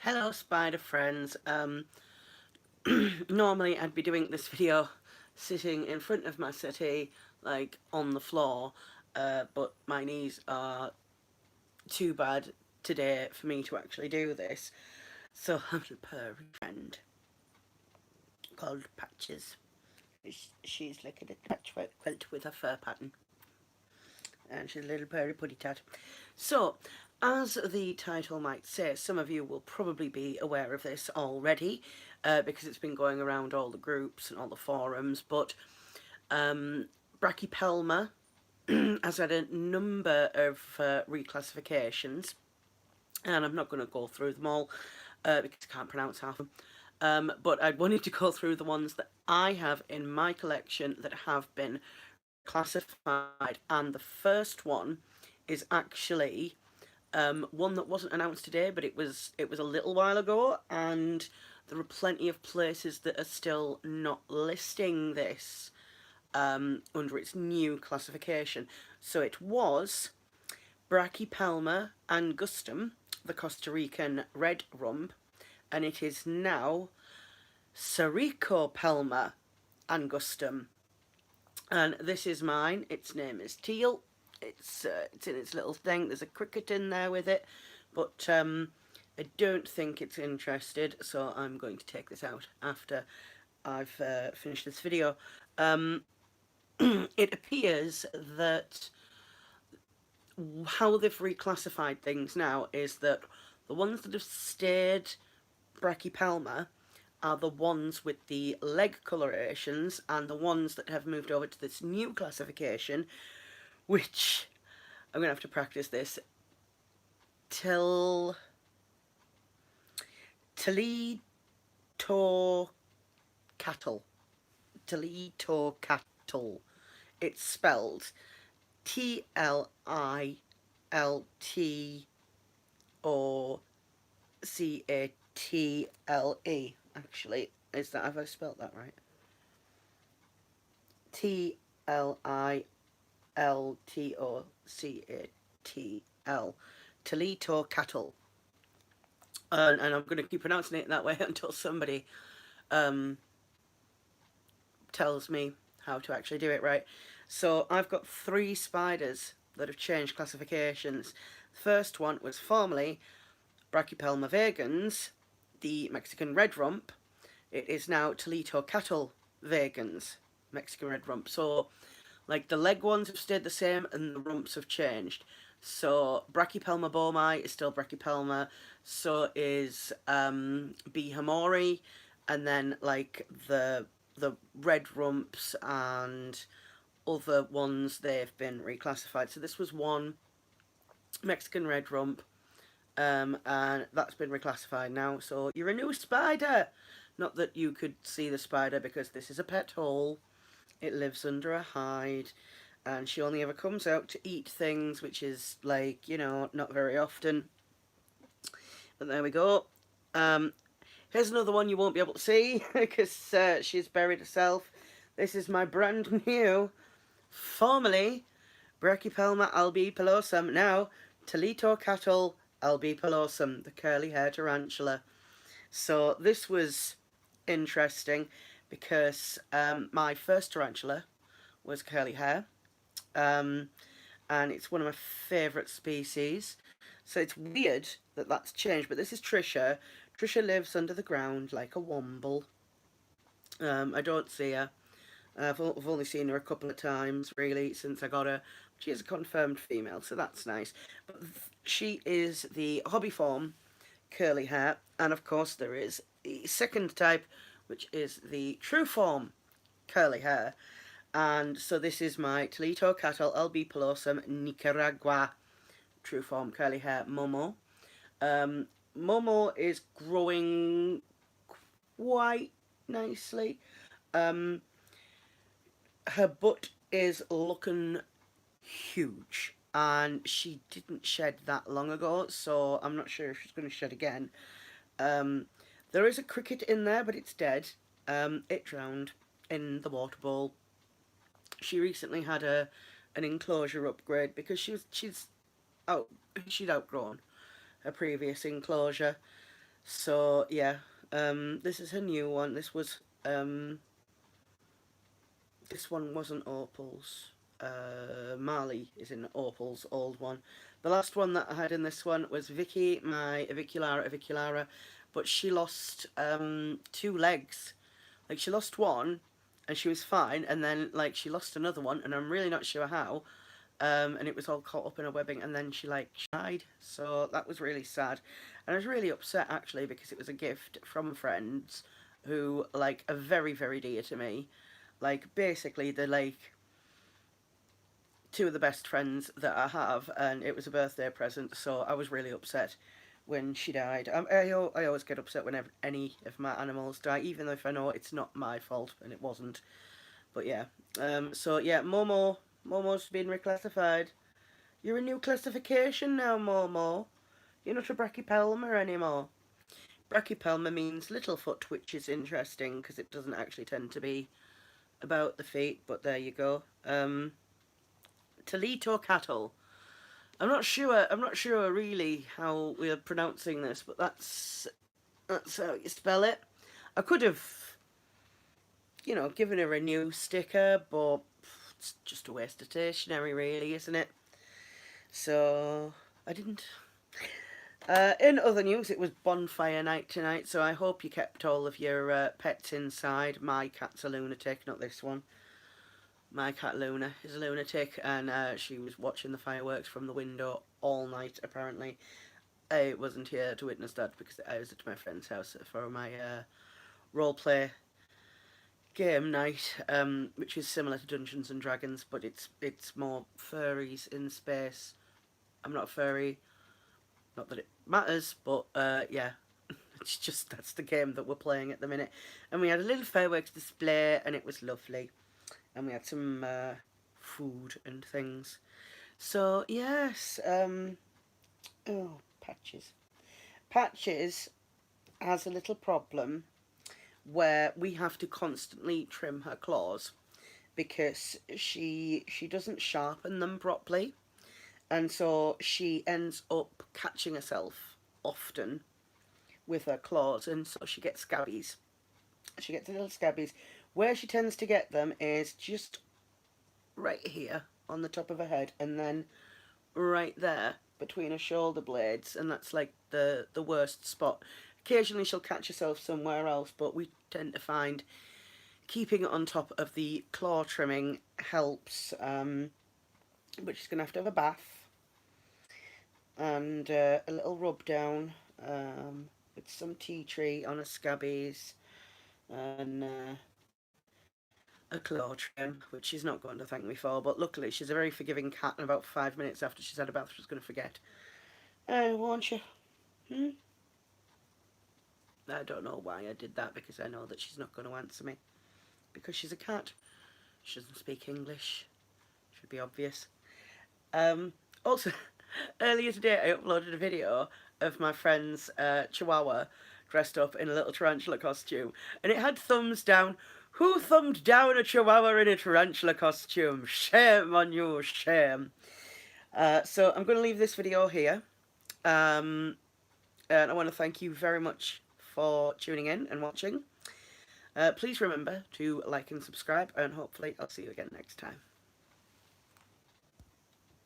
Hello spider friends. Normally I'd be doing this video sitting in front of my settee, like on the floor, but my knees are too bad today for me to actually do this. So I'm a purry friend called Patches. She's like a patchwork quilt with a fur pattern. And she's a little purry putty tat. So, as the title might say, some of you will probably be aware of this already because it's been going around all the groups and all the forums, but Brachypelma has had a number of reclassifications, and I'm not going to go through them all because I can't pronounce half of them. But I wanted to go through the ones that I have in my collection that have been classified, and the first one is actually one that wasn't announced today, but it was a little while ago, and there are plenty of places that are still not listing this under its new classification. So it was Brachypelma angustum, the Costa Rican red rump, and it is now Cericopelma angustum. And this is mine. Its name is Teal. It's in its little thing. There's a cricket in there with it, but I don't think it's interested. So I'm going to take this out after I've finished this video. It appears that how they've reclassified things now is that the ones that have stayed Brachypelma are the ones with the leg colorations, and the ones that have moved over to this new classification, which I'm going to have to practice this, Toledo cattle. Toledo cattle. It's spelled Tliitocatle. Actually, is that, have I spelled that right? Tliitocatl. Toledo cattle. And I'm going to keep pronouncing it that way until somebody tells me how to actually do it right. So I've got 3 spiders that have changed classifications. The first one was formerly Brachypelma vagans, the Mexican red rump. It is now Toledo cattle vagans, Mexican red rump. So, like, the leg ones have stayed the same and the rumps have changed. So Brachypelma bomi is still Brachypelma. So is B. hamori, and then like the red rumps and other ones, they've been reclassified. So this was one Mexican red rump, and that's been reclassified now. So you're a new spider. Not that you could see the spider because this is a pet hole. It lives under a hide, and she only ever comes out to eat things, which is, like, you know, not very often. But there we go. Here's another one you won't be able to see because she's buried herself. This is my brand new, formerly Brachypelma albipilosum, now Toledo cattle albipilosum, the curly hair tarantula. So this was interesting because my first tarantula was curly hair, and it's one of my favourite species. So it's weird that that's changed, but this is Trisha. Trisha lives under the ground like a womble. I don't see her. I've only seen her a couple of times, really, since I got her. She is a confirmed female, so that's nice. But she is the hobby form curly hair, and of course there is the second type, which is the true form curly hair. And so this is my Toledo cattle albipilosum Nicaragua true form curly hair Momo. Momo is growing quite nicely. Her butt is looking huge, and she didn't shed that long ago, so I'm not sure if she's going to shed again. There is a cricket in there, but it's dead. It drowned in the water bowl. She recently had an enclosure upgrade because she'd outgrown her previous enclosure. So yeah, this is her new one. This one wasn't Opal's. Marley is in Opal's old one. The last one that I had in this one was Vicky, my aviculara, but she lost two legs. Like she lost one, and she was fine, and then like she lost another one, and I'm really not sure how. And it was all caught up in a webbing, and then she like died. So that was really sad, and I was really upset actually because it was a gift from friends who like are very very dear to me. Like basically they're like two of the best friends that I have, and it was a birthday present. So I was really upset when she died. I always get upset whenever any of my animals die, even if I know it's not my fault and it wasn't. But yeah, so yeah, Momo's been reclassified. You're a new classification now, Momo. You're not a Brachypelma anymore. Brachypelma means little foot, which is interesting because it doesn't actually tend to be about the feet, but there you go. Toledo cattle. I'm not sure. I'm not sure really how we're pronouncing this, but that's how you spell it. I could have, given her a new sticker, but it's just a waste of stationery, really, isn't it? So I didn't. In other news, it was bonfire night tonight, so I hope you kept all of your pets inside. My cat's a lunatic, not this one. My cat Luna is a lunatic, and she was watching the fireworks from the window all night, apparently. I wasn't here to witness that because I was at my friend's house for my roleplay game night, which is similar to Dungeons and Dragons, but it's more furries in space. I'm not a furry, not that it matters, but yeah, it's just that's the game that we're playing at the minute. And we had a little fireworks display, and it was lovely. And we had some food and things. So yes, oh Patches. Patches has a little problem where we have to constantly trim her claws because she doesn't sharpen them properly, and so she ends up catching herself often with her claws, and so she gets scabbies. She gets little scabbies. Where she tends to get them is just right here on the top of her head, and then right there between her shoulder blades, and that's like the worst spot. Occasionally she'll catch herself somewhere else, but we tend to find keeping it on top of the claw trimming helps. But she's going to have a bath and a little rub down with some tea tree on her scabbies and a claw trim, which she's not going to thank me for. But luckily, she's a very forgiving cat, and about 5 minutes after she's had a bath, she's going to forget. Won't you? Hmm? I don't know why I did that because I know that she's not going to answer me. Because she's a cat. She doesn't speak English. Should be obvious. Also, earlier today I uploaded a video of my friend's chihuahua dressed up in a little tarantula costume, and it had thumbs down. Who thumbed down a chihuahua in a tarantula costume? Shame on you, shame. So I'm going to leave this video here. And I want to thank you very much for tuning in and watching. Please remember to like and subscribe, and hopefully I'll see you again next time.